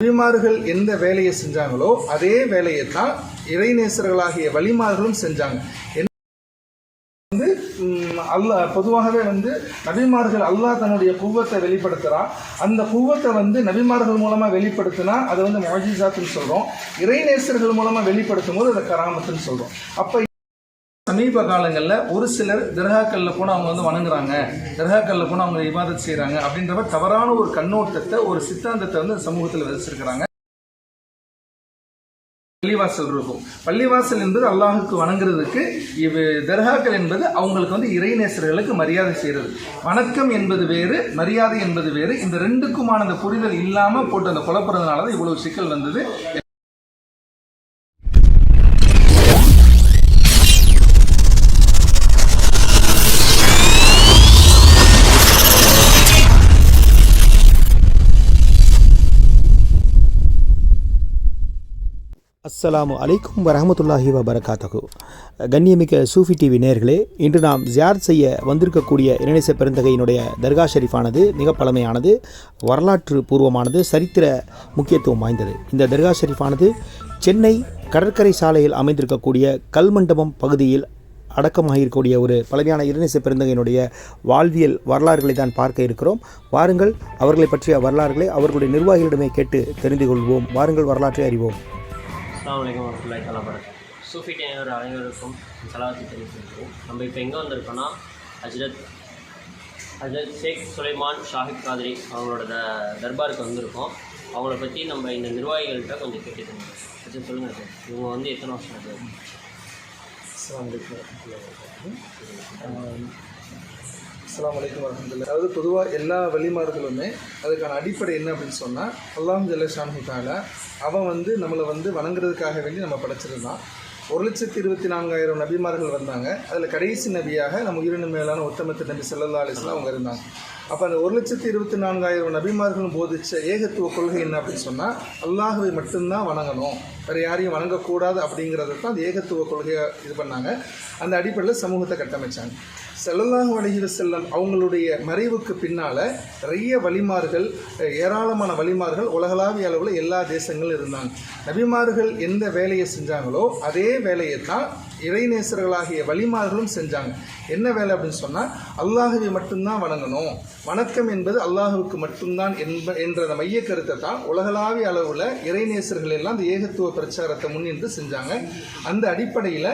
நபிமார்கள் எந்த வேலையை செஞ்சாங்களோ அதே வேலையை தான் இறைநேசர்களாகிய வலிமார்களும் செஞ்சாங்க. அல்லாஹ் பொதுவாகவே நபிமார்கள் அல்லாஹ் தன்னுடைய குவத்தை வெளிப்படுத்துறா. அந்த குவத்தை நபிமார்கள் மூலமா வெளிப்படுத்தினா அதை முஅஜிஸாத்துன்னு சொல்றோம். இறைநேசர்கள் மூலமா வெளிப்படுத்தும் போது அதை கராமத்துன்னு சொல்றோம். அப்ப சமீப காலங்களில் ஒரு சிலர் தர்காக்களில் போனால் அவங்க வணங்குறாங்க, தர்காக்களில் போனால் அவங்க இபாதத் செய்கிறாங்க அப்படின்ற தவறான ஒரு கண்ணோட்டத்தை, ஒரு சித்தாந்தத்தை சமூகத்தில் விதைச்சிருக்கிறாங்க. பள்ளிவாசல் இருக்கும். பள்ளிவாசல் என்பது அல்லாஹுக்கு வணங்குறதுக்கு, தர்காக்கள் என்பது அவங்களுக்கு இறைநேசர்களுக்கு மரியாதை செய்கிறது. வணக்கம் என்பது வேறு, மரியாதை என்பது வேறு. இந்த ரெண்டுக்குமான அந்த புரிதல் இல்லாமல் போட்டு அந்த குழப்பறதுனால தான் இவ்வளவு சிக்கல் வந்தது. அஸ்ஸலாமு அலைக்கும் வரஹ்மத்துல்லாஹி வபரகாத்துஹு. கண்ணியமிக்க சூஃபி டிவி நேயர்களே, இன்று நாம் ஜியாரத் செய்ய வந்திருக்கக்கூடிய இறைநேச பெருந்தகையினுடைய தர்கா ஷெரீஃபானது மிக பழமையானது, வரலாற்று பூர்வமானது, சரித்திர முக்கியத்துவம் வாய்ந்தது. இந்த தர்கா ஷெரீஃபானது சென்னை கடற்கரை சாலையில் அமைந்திருக்கக்கூடிய கல்மண்டபம் பகுதியில் அடக்கமாகிருக்கக்கூடிய ஒரு பழமையான இறைநேச பெருந்தகையினுடைய வாழ்வியல் வரலாறுகளை தான் பார்க்க இருக்கிறோம். வாருங்கள், அவர்களை பற்றிய வரலாறுகளை அவர்களுடைய நிர்வாகிகளிடமே கேட்டு தெரிந்து கொள்வோம். வாருங்கள், வரலாற்றை அறிவோம். அஸ்ஸலாமு அலைக்கும் வரஹ்மத்துல்லாஹி தஆலா வபரகாத்துஹு. சூஃபி டிவி அனைவருக்கும் சலாத்து தெரிவித்துக்கிறோம். நம்ம இப்போ எங்கே வந்திருக்கோன்னா ஹஜ்ரத் ஷேக் சுலைமான் ஷாஹித் காதிரி அவங்களோட தர்பாருக்கு வந்திருக்கோம். அவங்கள பற்றி நம்ம இந்த நிர்வாகிகள்கிட்ட கொஞ்சம் கேட்டு தெரிஞ்சுக்கோம். சொல்லுங்கள் சார், இவங்க எத்தனை வருஷம் ஆகுது? அஸ்ஸலாமு அலைக்கும் வரஹ்மத்துல்லாஹி. அதாவது பொதுவாக எல்லா வலிமார்களுமே அதுக்கான அடிப்படை என்ன அப்படின்னு சொன்னால், அல்லாஹ் ஜல்ல ஷானஹு தஆலா அவன் நம்மளை வணங்குறதுக்காக வேண்டி நம்ம படைச்சிருந்தான். 1,24,000 நபிமார்கள் வந்தாங்க. அதில் கடைசி நபியாக நம்ம உயிரினும் மேலான உத்தமத்து நபி ஸல்லல்லாஹு அலைஹி வஸல்லம் அவங்க இருந்தாங்க. அப்போ அந்த 1,24,000 நபிமார்களும் போதிச்ச ஏகத்துவ கொள்கை என்ன அப்படின்னு சொன்னால், அல்லாஹுவை மட்டும்தான் வணங்கணும், வேறு யாரையும் வணங்கக்கூடாது அப்படிங்கிறத தான் அந்த ஏகத்துவ கொள்கையை இது பண்ணாங்க. அந்த அடிப்படையில் சமூகத்தை கட்டமைச்சாங்க. ஸல்லல்லாஹு அலைஹி வஸல்லம் அவங்களுடைய மறைவுக்கு பின்னால் நிறைய வலிமார்கள், ஏராளமான வலிமார்கள் உலகளாவிய அளவில் எல்லா தேசங்களும் இருந்தாங்க. நபிமார்கள் எந்த வேலையை செஞ்சாங்களோ அதே வேலையை தான் இறைநேசர்களாகிய வலிமார்களும் செஞ்சாங்க. என்ன வேலை அப்படின்னு சொன்னால், அல்லாஹுவை மட்டும்தான் வணங்கணும், வணக்கம் என்பது அல்லாஹுவுக்கு மட்டும்தான் என்ற அந்த மைய கருத்தை தான் உலகளாவிய அளவில் இறைநேசர்கள் எல்லாம் அந்த ஏகத்துவ பிரச்சாரத்தை முன்னின்று செஞ்சாங்க. அந்த அடிப்படையில்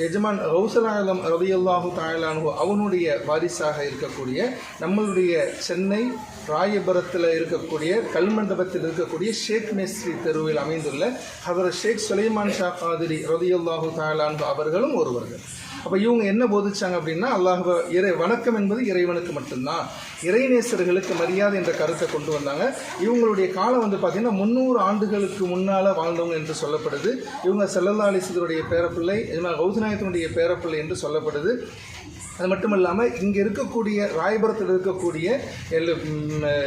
எஜமான் கௌசுல் ஆலம் ரலியல்லாஹு தஆலா அன்ஹு அவனுடைய வாரிசாக இருக்கக்கூடிய நம்மளுடைய சென்னை ராயபுரத்தில் இருக்கக்கூடிய கல்மண்டபத்தில் இருக்கக்கூடிய ஷேக் மேஸ்ரி தெருவில் அமைந்துள்ள ஹதரத் ஷேக் சுலைமான் ஷா காதிரி ரலியல்லாஹு தஆலா அன்ஹு அவர்களும் ஒருவர்கள். அப்போ இவங்க என்ன போதிச்சாங்க அப்படின்னா, வணக்கம் என்பது இறைவனுக்கு மட்டும்தான், இறைநேசர்களுக்கு மரியாதை என்ற கருத்தை கொண்டு வந்தாங்க. இவங்களுடைய காலம் பார்த்திங்கன்னா 300 ஆண்டுகளுக்கு முன்னால் வாழ்ந்தவங்க என்று சொல்லப்படுது. இவங்க ஸல்லல்லாஹு அலைஹி வஸல்லம் பேரப்பிள்ளை, கௌசுநாயகத்தினுடைய பேரப்பிள்ளை என்று சொல்லப்படுது. அது மட்டும் இல்லாமல் இங்கே இருக்கக்கூடிய ராயபுரத்தில் இருக்கக்கூடிய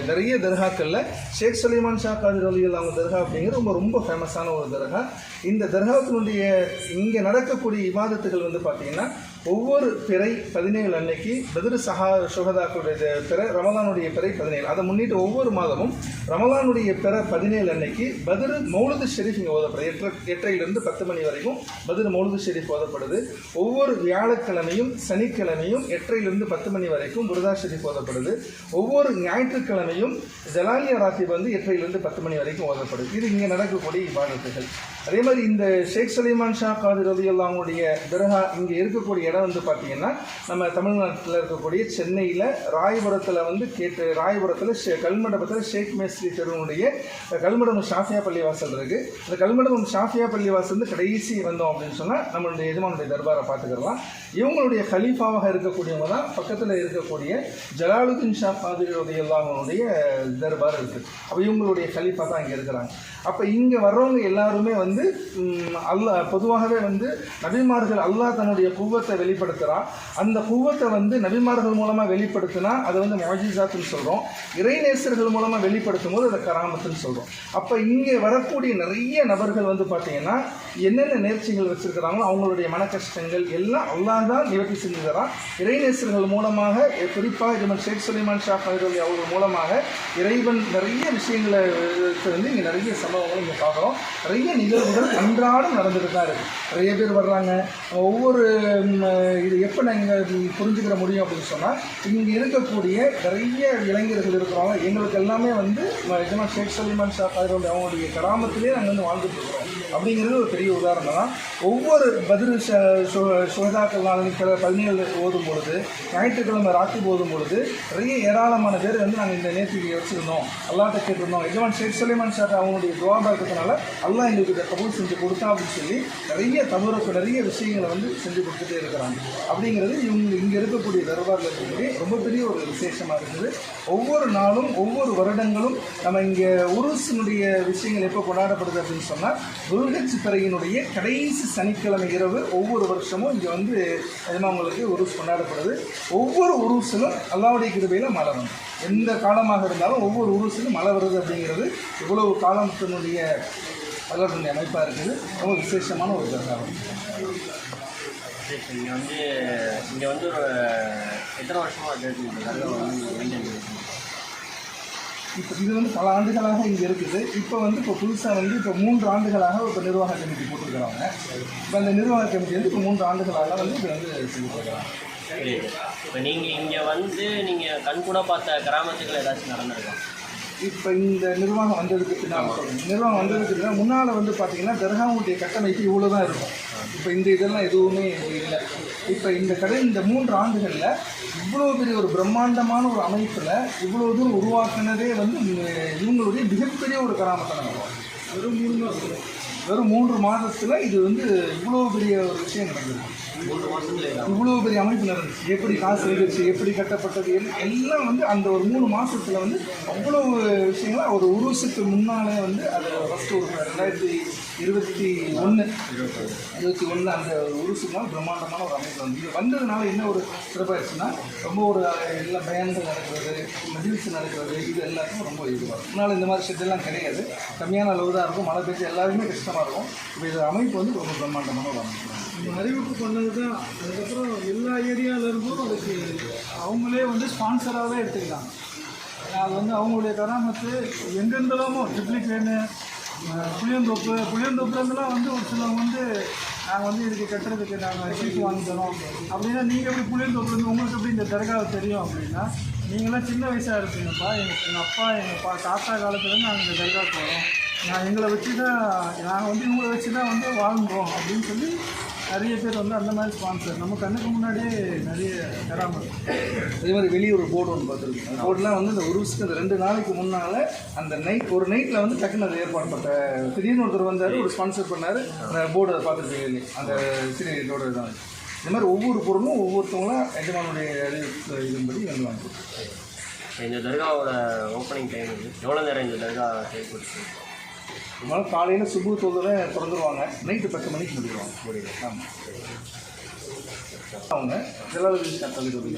நிறைய தர்காக்களில் ஷேக் சுலைமான் ஷா காதிரி ரலியல்லாஹு அன்ஹு தர்கா அப்படிங்கிறது ரொம்ப ஃபேமஸான ஒரு தர்கா. இந்த தர்காத்தினுடைய இங்கே நடக்கக்கூடிய இபாதத்துகள் பார்த்திங்கன்னா, ஒவ்வொரு பிறை 17 அன்னைக்கு பத்ரு சுஹதாக்களுடைய பிறை, ரமலானுடைய பிறை 17, அதை முன்னிட்டு ஒவ்வொரு மாதமும் ரமலானுடைய பிறை 17 அன்னைக்கு பத்ரு மௌலுது ஷெரீஃப் இங்கே ஓதப்படுது. 8:30 10 மணி வரைக்கும் பத்ரு மௌலுது ஷெரீஃப் ஓதப்படுது. ஒவ்வொரு வியாழக்கிழமையும் சனிக்கிழமையும் 8:30 10 மணி வரைக்கும் புர்தா ஷெரீஃப் ஓதப்படுது. ஒவ்வொரு ஞாயிற்றுக்கிழமையும் ஜலாலியா ராத்திப் 8:30 10 மணி வரைக்கும் ஓதப்படுது. இது இங்கே நடக்கக்கூடிய இபாதத்துகள். அதே மாதிரி இந்த ஷேக் சுலைமான் ஷா காதிரி ரலியல்லாஹு அன்ஹுடைய தர்கா இங்கே இருக்கக்கூடிய இடம் பார்த்திங்கன்னா, நம்ம தமிழ்நாட்டில் இருக்கக்கூடிய சென்னையில் ராயபுரத்தில் ராயபுரத்தில் கல்மண்டபத்தில் ஷேக் மேஸ்ரி தெருவுடைய கல்மண்டபம் ஷாஃபியா பள்ளிவாசல் இருக்குது. இந்த கல்மண்டபம் ஷாஃபியா பள்ளிவாசல் கடைசி வந்தோம் அப்படின்னு சொன்னால் நம்மளுடைய எஜமானுடைய தர்பாரை பார்த்துக்கலாம். இவங்களுடைய ஹலீஃபாவாக இருக்கக்கூடியவங்க தான் பக்கத்தில் இருக்கக்கூடிய ஜலாலுதீன் ஷா காதிரி ரலியல்லாஹு அன்ஹுடைய தர்பார் இருக்குது. அப்போ இவங்களுடைய ஹலீஃபா தான் இங்கே இருக்கிறாங்க. அப்போ இங்கே வர்றவங்க எல்லாருமே அல்லாஹ் பொதுவாகவே நபிமார்கள் அல்லாஹ் தன்னுடைய குவத்தை வெளிப்படுத்துகிறான். அந்த குவத்தை வந்து நபிமார்கள் மூலமாக வெளிப்படுத்தினா அதை வந்து முஅஜிஸாத்துன்னு சொல்கிறோம். இறைநேசர்கள் மூலமாக வெளிப்படுத்தும் போது அதை கராமத்துன்னு சொல்கிறோம். அப்போ இங்கே வரக்கூடிய நிறைய நபர்கள் வந்து பார்த்தீங்கன்னா என்னென்ன நேர்ச்சிகள் வச்சுருக்கிறாங்களோ அவங்களுடைய மன கஷ்டங்கள் எல்லாம் அல்லாஹ் தான் நிவர்த்தி செஞ்சு தரான். இறைநேசர்கள் மூலமாக, குறிப்பாக இதுமன் ஷேக் சுலைமான் ஷா கதிரொலி அவங்க மூலமாக இறைவன் நிறைய விஷயங்களை வந்து இங்கே நிறைய சம்பவங்களும் இங்கே பார்க்குறோம். நிறைய நிகழ்வுகள் அன்றாடம் நடந்துட்டு தான் இருக்குது. நிறைய பேர் வர்றாங்க. ஒவ்வொரு இது எப்போ நாங்கள் புரிஞ்சுக்கிற முடியும் அப்படின்னு சொன்னால், இங்கே இருக்கக்கூடிய நிறைய இளைஞர்கள் இருக்கிறாங்க. எங்களுக்கு எல்லாமே வந்து இதுமான் ஷேக் சுலைமான் ஷா கதிரொலி அவங்களுடைய கிராமத்திலே நாங்கள் வந்து வாழ்ந்துட்டு இருக்கிறோம் அப்படிங்கிறது ஒரு பெரிய உதாரணம் தான். ஒவ்வொரு பதில் சுகதாக்கள் நாளைக்கு 17 ஓதும் பொழுது, ஞாயிற்றுக்கிழமை ராத்தி ஓதும் பொழுது நிறைய ஏராளமான பேர் வந்து நாங்கள் இந்த நேர்த்தியை வச்சுருந்தோம், அல்லாஹ்ட்ட கேட்டிருந்தோம். இதுமான் ஷேக் சுலைமான் ஷா அவங்களுடைய துஆபா இருக்கிறதுனால அல்லாஹ் எங்களுக்கு இதை கபூல் செஞ்சு கொடுத்தா அப்படின்னு சொல்லி நிறைய விஷயங்களை வந்து செஞ்சு கொடுத்துட்டே இருக்கிறாங்க. அப்படிங்கிறது இங்கே இருக்கக்கூடிய தர்பாரில் இருக்கக்கூடிய ரொம்ப பெரிய ஒரு விசேஷமாக இருக்குது. ஒவ்வொரு நாளும் ஒவ்வொரு வருடங்களும் நம்ம இங்கே உருசினுடைய விஷயங்கள் எப்போ கொண்டாடப்படுது அப்படின்னு சொன்னால், துல்ஹஜ் பிறையினுடைய கடைசி சனிக்கிழமை இரவு ஒவ்வொரு வருஷமும் இங்கே வந்து அவங்களுக்கு உருஸ் கொண்டாடப்படுது. ஒவ்வொரு உருசிலும் அல்லாஹ்வுடைய கிருபையில் மழை வந்து எந்த காலமாக இருந்தாலும் ஒவ்வொரு உருசிலும் மழை வருது அப்படிங்கிறது இவ்வளவு காலத்தினுடைய அல்லாஹ்வுடைய அமைப்பாக இருக்குது. ரொம்ப விசேஷமான ஒரு தர்காரம். இங்கே வந்து ஒரு எத்தனை வருஷமாக இப்போ இது வந்து பல ஆண்டுகளாக இங்கே இருக்குது. இப்போ வந்து இப்போ புதுசாக வந்து இப்போ 3 ஆண்டுகளாக இப்போ நிர்வாக கமிட்டி போட்டிருக்கிறாங்க. இப்போ அந்த நிர்வாக கமிட்டி வந்து இப்போ 3 ஆண்டுகளாக வந்து இப்போ வந்து செஞ்சுருக்கிறாங்க. இப்போ நீங்கள் இங்கே வந்து நீங்கள் கண்கூட பார்த்த கிராமத்துகள் ஏதாச்சும் நடந்திருக்கா? இப்போ இந்த நிர்வாகம் வந்ததுக்கு பின்னால் நிர்வாகம் வந்ததுக்கு பின்னால் முன்னால் வந்து பார்த்திங்கன்னா தர்காவுடைய கட்டமைப்பு இவ்வளோ தான் இருக்கும். இப்போ இந்த இதெல்லாம் எதுவுமே இல்லை. இப்போ இந்த 3 ஆண்டுகளில் இவ்வளோ பெரிய ஒரு பிரம்மாண்டமான ஒரு அமைப்பில் இவ்வளோ தூரம் உருவாக்குனதே வந்து இவங்களுடைய மிகப்பெரிய ஒரு கராமத்தை நடக்கும். வெறும் 3 மாதத்தில் இது வந்து இவ்வளோ பெரிய ஒரு விஷயம் நடந்தது. 3 மாதத்துல இவ்வளோ பெரிய அமைப்பு நடந்துச்சு. எப்படி காசு எழுதிச்சு, எப்படி கட்டப்பட்டது எல்லாம் வந்து அந்த ஒரு 3 மாதத்தில் வந்து அவ்வளோ விஷயங்களா ஒரு உருவத்துக்கு முன்னாலே வந்து அதை ஃபஸ்ட்டு ஒரு 2021 அந்த உருசுக்குனால் பிரம்மாண்டமான ஒரு அமைப்பு வந்து இது வந்ததுனால என்ன ஒரு சிறப்பாகிடுச்சுன்னா, ரொம்ப ஒரு எல்லா பயன்கள் நடக்கிறது, மஜ்லிஸ் நடக்கிறது, இது எல்லாத்துக்கும் ரொம்ப இதுவாக இருக்கும். முன்னால் இந்த மாதிரி ஷெட்டெல்லாம் கிடையாது. கம்மியான அளவு தான் இருக்கும். மழை பெய்ஞ்சு எல்லாருமே கஷ்டமாக இருக்கும். இப்போ இது அமைப்பு வந்து ரொம்ப பிரம்மாண்டமான ஒரு அமைப்பு. இந்த அறிவிப்பு பண்ணது தான். அதுக்கப்புறம் எல்லா ஏரியாவிலேருந்தும் அதுக்கு அவங்களே வந்து ஸ்பான்சராகவே எடுத்துக்கிட்டாங்க. அது வந்து அவங்களுடைய கராமத்து எங்கெந்தெல்லாமோ ட்ரிப்ளிகேனு, புளியந்தோப்புலேருந்துலாம் வந்து ஒரு சிலவங்க வந்து நாங்கள் வந்து இதுக்கு கட்டுறதுக்கு நாங்கள் சீட்டு வாங்கி தரோம் அப்படின்னா, நீங்கள் எப்படி புளியந்தோப்புலேருந்து உங்களுக்கு எப்படி இந்த தர்காவை தெரியும் அப்படின்னா, நீங்களாம் சின்ன வயசாக இருப்பீங்கப்பா. எங்கள் அப்பா எங்கள் தாத்தா காலத்துலேருந்து நாங்கள் இந்த தர்காவுக்கு வரோம், எங்களை வச்சு தான் நாங்கள் வந்து இவங்களை வச்சு தான் வந்து வாழ்ந்தோம் அப்படின்னு சொல்லி நிறைய பேர் வந்து அந்த மாதிரி ஸ்பான்சர் நம்ம கண்ணுக்கு முன்னாடியே நிறைய தராமல். அதே மாதிரி வெளியே ஒரு போர்டு ஒன்று பார்த்துருக்கோம். அந்த போர்டெலாம் வந்து இந்த உருவத்துக்கு அந்த 2 நாளைக்கு முன்னால் அந்த ஒரு நைட்டில் வந்து டக்குன்னு அது ஏற்பாடு பண்ண திடீர்னு ஒருத்தர் வந்தார், ஒரு ஸ்பான்சர் பண்ணார். அந்த போர்டு அதை பார்த்துருப்பீங்க இல்லையா, அந்த சிறியோட தான். இந்த மாதிரி ஒவ்வொரு பொருளும் ஒவ்வொருத்தவங்களும் எஜமானுடைய இதன்படி வந்து வாங்கிடுவோம். இந்த தர்காவோட ஓப்பனிங் டைம் எவ்வளோ நேரம் இந்த தர்கா செயல்படுத்து? அதனால காலையில் சுபு தொழுகை திறந்துருவாங்க, நைட்டு 10 மணிக்கு முடியும். ஆமாம். அவங்க ஜலாலுதீன் ஷா கதிரொலி.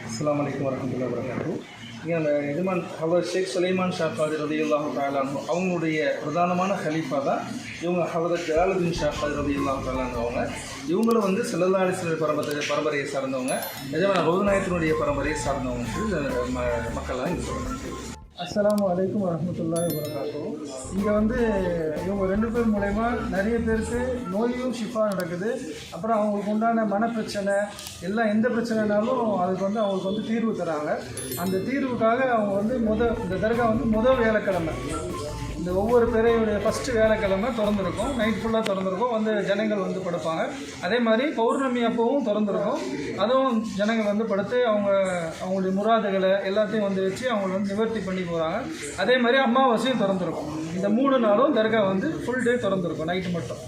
அஸ்ஸலாமு அலைக்கும் வரஹ்மத்துல்லாஹி வபரகாத்துஹு. இங்கே அந்த எஜமான் ஹதரத் ஷேக் சுலைமான் ஷா கதிரொலி ரலியல்லாஹு தஆலா அன்ஹு அவங்களுடைய பிரதானமான கலீஃபா தான் இவங்க. ஹதரத் ஜலாலுதீன் ஷா கதிரொலி ரலியல்லாஹு தஆலா அன்ஹு அவங்க இவங்களும் வந்து ஸல்லல்லாஹு அலைஹி வஸல்லம் பரம்பரையை சார்ந்தவங்க. எஜமான் ரவுதுநாயகத்தினுடைய பரம்பரையை சார்ந்தவங்க மக்கள்லாம் இங்கே சொல்கிறாங்க. அஸ்ஸலாமு அலைக்கும் வரஹ்மத்துல்லாஹி வபரகாத்துஹு. இங்கே வந்து இவங்க 2 பேர் மூலயமா நிறைய பேருக்கு நோயும் ஷிஃபா நடக்குது. அப்புறம் அவங்களுக்கு உண்டான மனப்பிரச்சனை எல்லாம் எந்த பிரச்சனைனாலும் அதுக்கு வந்து அவங்களுக்கு வந்து தீர்வு தராங்க. அந்த தீர்வுக்காக அவங்க வந்து இந்த தர்கா வந்து முதல் வியாழக்கிழமை, இந்த ஒவ்வொரு பேரையுடைய ஃபஸ்ட்டு வியாழக்கிழமை திறந்துருக்கும். நைட் ஃபுல்லாக திறந்துருக்கும். வந்து ஜனங்கள் வந்து படுப்பாங்க. அதே மாதிரி பௌர்ணமி அப்போவும் திறந்துருக்கும். அதுவும் ஜனங்கள் வந்து படுத்து அவங்களுடைய முராதுகளை எல்லாத்தையும் வந்து வச்சு அவங்களை வந்து நிவர்த்தி பண்ணி போகிறாங்க. அதே மாதிரி அமாவாசையும் திறந்துருக்கும். இந்த 3 நாளும் தர்கா வந்து ஃபுல் டே திறந்துருக்கும், நைட்டு மட்டும்.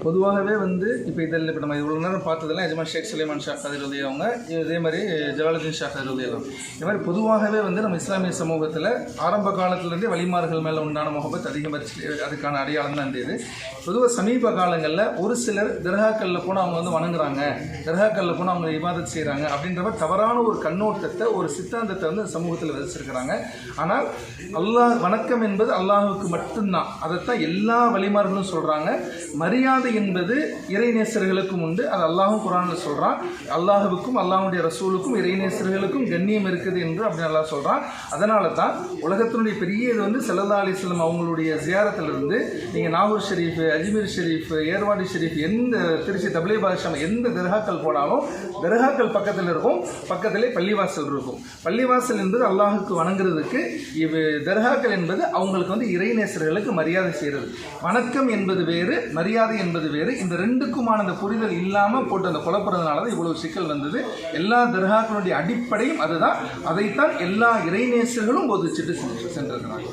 பொதுவாகவே வந்து இப்போ இதில் இப்போ நம்ம இவ்வளோ நேரம் பார்த்ததெல்லாம் எஜமான் ஷேக் சுலைமான் ஷா கதிர் ரலியல்லாஹு அவங்க இதே மாதிரி ஜலாலுதீன் ஷா கதிர் ரலியல்லாஹு இந்த மாதிரி பொதுவாகவே வந்து நம்ம இஸ்லாமிய சமூகத்தில் ஆரம்ப காலத்துலேருந்தே வழிமார்கள் மேலே உண்டான முகப்பத் அதிகமாச்சு. அதுக்கான அடையாளம் தான் இந்த இது. பொதுவாக சமீப காலங்களில் ஒரு சிலர் தர்காக்களில் போனால் அவங்க வந்து வணங்குறாங்க, தர்காக்களில் போனால் அவங்க இபாதத் செய்கிறாங்க அப்படின்ற தவறான ஒரு கண்ணோட்டத்தை ஒரு சித்தாந்தத்தை வந்து சமூகத்தில் விதைச்சிருக்கிறாங்க. ஆனால் அல்லாஹ் வணக்கம் என்பது அல்லாஹுக்கு மட்டும்தான். அதைத்தான் எல்லா வழிமார்களும் சொல்கிறாங்க. மரியாதை என்பது இறைநேசர்களுக்கும் உண்டு. அது அல்லாஹும் குர்ஆனில் சொல்கிறான். அல்லாஹுவுக்கும் அல்லாஹுடைய ரசூலுக்கும் இறைநேசர்களுக்கும் கண்ணியம் இருக்குது என்று அப்படி அல்லாஹ் சொல்கிறான். அதனால தான் உலகத்தினுடைய பெரிய இது வந்து ஸல்லல்லாஹு அலைஹி வஸல்லம் அவங்களுடைய ஜியாரத்திலிருந்து நீங்கள் நாகூர் ஷெரீஃப், அஜ்மீர் ஷெரீஃப், ஏர்வாடி ஷெரீஃப், எந்த திருச்சி தப்லீக் பாதுஷா எந்த தர்காக்கள் போனாலும் தர்காக்கள் பக்கத்தில் இருக்கும், பக்கத்திலே பள்ளிவாசல் இருக்கும். பள்ளிவாசல் என்பது அல்லாஹுக்கு வணங்குறதுக்கு, தர்காக்கள் என்பது அவங்களுக்கு வந்து இறைநேசர்களுக்கு மரியாதை செய்கிறது. வணக்கம் என்பது வேறு, மரியாதை என்பது வேறு. இந்த ரெண்டுக்குமான அந்த புரிதல் இல்லாமல் போட்டு அந்த குழப்பறதுனால தான் இவ்வளவு சிக்கல் வந்தது. எல்லா தர்காக்களுடைய அடிப்படையும் அதுதான். அதைத்தான் எல்லா இறைநேசர்களும் போதிச்சுட்டு சென்றிருக்கிறாங்க.